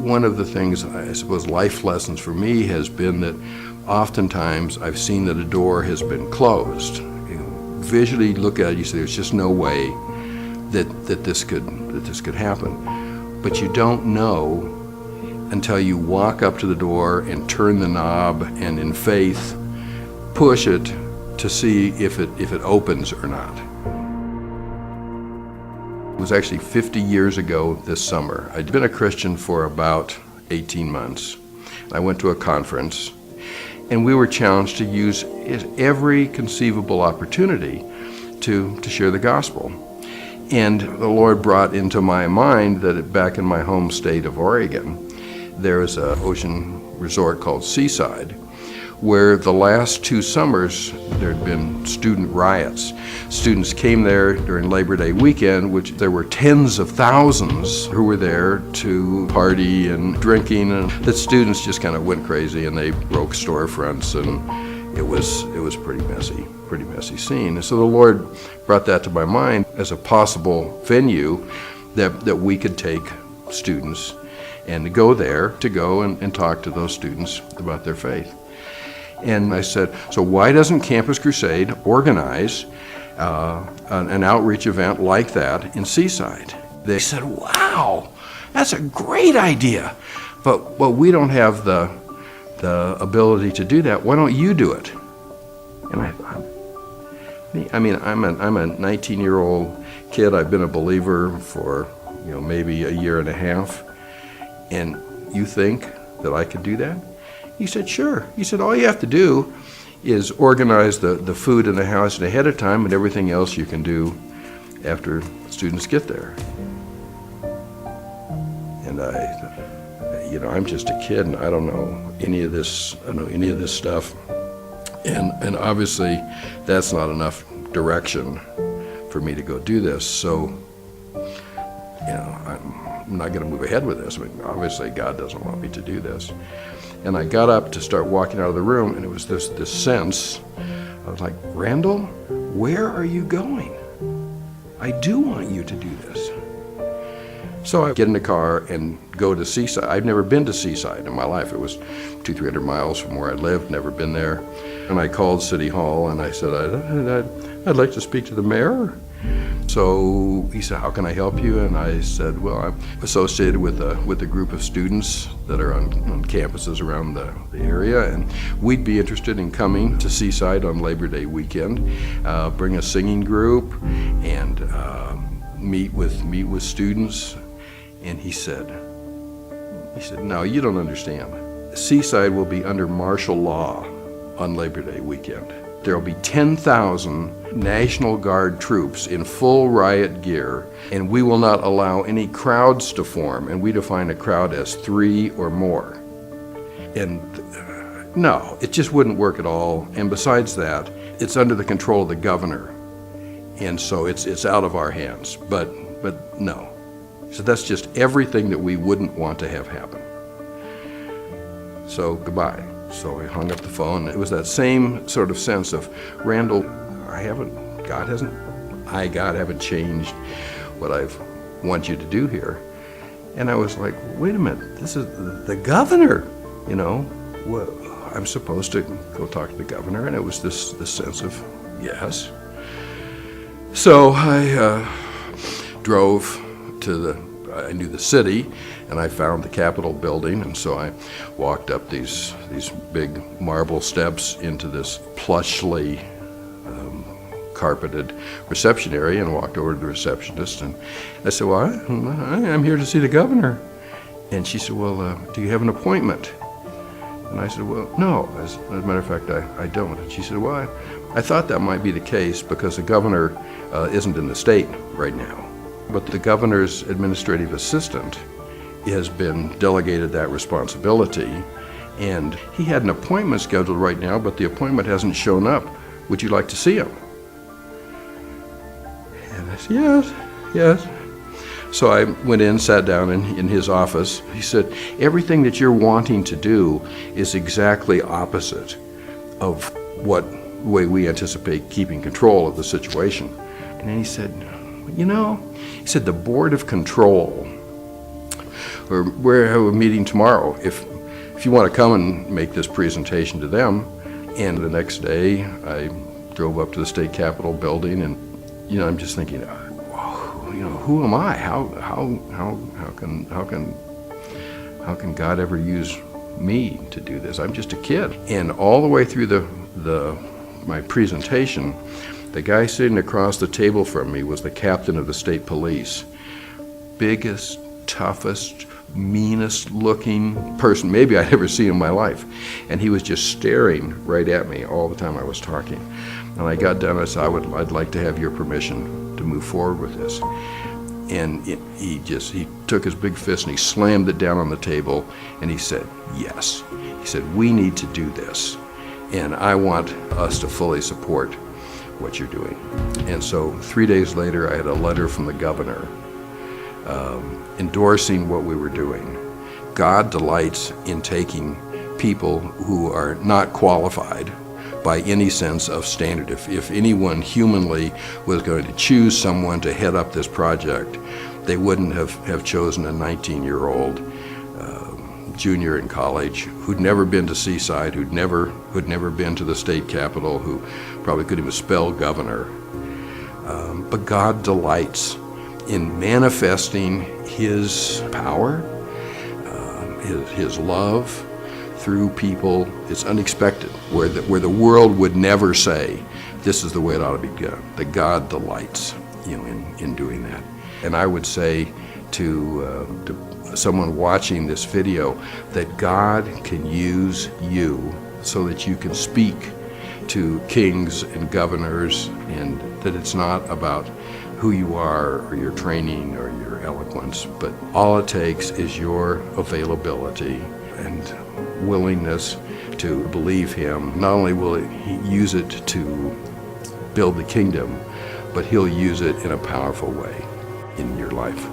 One of the things, I suppose, life lessons for me has been that oftentimes I've seen that a door has been closed. Visually look at it, you say there's just no way that this could happen. But you don't know until you walk up to the door and turn the knob and in faith push it to see if it opens or not. It was actually 50 years ago this summer. I'd been a Christian for about 18 months. I went to a conference, and we were challenged to use every conceivable opportunity to share the gospel. And the Lord brought into my mind that back in my home state of Oregon, there is an ocean resort called Seaside, where the last 2 summers there had been student riots. Students came there during Labor Day weekend, which there were tens of thousands who were there to party and drinking, and the students just kind of went crazy and they broke storefronts, and it was pretty messy scene. And so the Lord brought that to my mind as a possible venue that we could take students and go there to go and talk to those students about their faith. And I said, so why doesn't Campus Crusade organize an outreach event like that in Seaside? They said, wow, that's a great idea, but we don't have the ability to do that. Why don't you do it? And I thought, I'm a 19-year-old kid. I've been a believer for maybe a year and a half, and you think that I could do that? He said, sure. He said, all you have to do is organize the food in the house ahead of time, and everything else you can do after students get there. And I'm just a kid, and I don't know any of this. I don't know any of this stuff, and obviously, that's not enough direction for me to go do this. So, I'm not going to move ahead with this. I mean, obviously, God doesn't want me to do this. And I got up to start walking out of the room, and it was this sense. I was like, Randall, where are you going? I do want you to do this. So I get in the car and go to Seaside. I've never been to Seaside in my life. It was 200-300 miles from where I lived, never been there. And I called City Hall, and I said, I'd like to speak to the mayor. So he said, how can I help you? And I said, well, I'm associated with a group of students that are on campuses around the area, and we'd be interested in coming to Seaside on Labor Day weekend, bring a singing group, and meet with students. And he said, no, you don't understand. Seaside will be under martial law on Labor Day weekend. There will be 10,000 National Guard troops in full riot gear, and we will not allow any crowds to form, and we define a crowd as 3 or more. And no, it just wouldn't work at all. And besides that, it's under the control of the governor, and so it's out of our hands. But no. So that's just everything that we wouldn't want to have happen. So goodbye. So I hung up the phone. It was that same sort of sense of, Randall, God haven't changed what I want you to do here. And I was like, wait a minute, this is the governor, Well, I'm supposed to go talk to the governor, and it was this sense of, yes. So I drove I knew the city, and I found the Capitol building, and so I walked up these big marble steps into this plushly carpeted reception area, and walked over to the receptionist, and I said, well, I'm here to see the governor. And she said, well, do you have an appointment? And I said, well, no, as a matter of fact, I don't. And she said, well, I thought that might be the case because the governor isn't in the state right now. But the governor's administrative assistant has been delegated that responsibility, and he had an appointment scheduled right now, but the appointment hasn't shown up. Would you like to see him? And I said, yes. So I went in, sat down in his office. He said, everything that you're wanting to do is exactly opposite of what way we anticipate keeping control of the situation. And then he said, he said, the Board of Control we're having a meeting tomorrow. If you want to come and make this presentation to them. And the next day, I drove up to the state capitol building, and I'm just thinking, who am I? How can God ever use me to do this? I'm just a kid. And all the way through my presentation, the guy sitting across the table from me was the captain of the state police. Biggest, toughest, meanest looking person maybe I'd ever seen in my life. And he was just staring right at me all the time I was talking. And I got done, I said, I'd like to have your permission to move forward with this. And he took his big fist and he slammed it down on the table, and he said, yes. He said, we need to do this, and I want us to fully support what you're doing. And so 3 days later, I had a letter from the governor endorsing what we were doing. God delights in taking people who are not qualified by any sense of standard. If anyone humanly was going to choose someone to head up this project, they wouldn't have chosen a 19-year-old junior in college who'd never been to Seaside, who'd never been to the state capitol, who probably couldn't even spell governor. But God delights in manifesting His power, His love through people. It's unexpected, where the world would never say, this is the way it ought to be done. That God delights, in doing that. And I would say to someone watching this video that God can use you so that you can speak to kings and governors, and that it's not about who you are or your training or your eloquence, but all it takes is your availability and willingness to believe Him. Not only will He use it to build the kingdom, but He'll use it in a powerful way in your life.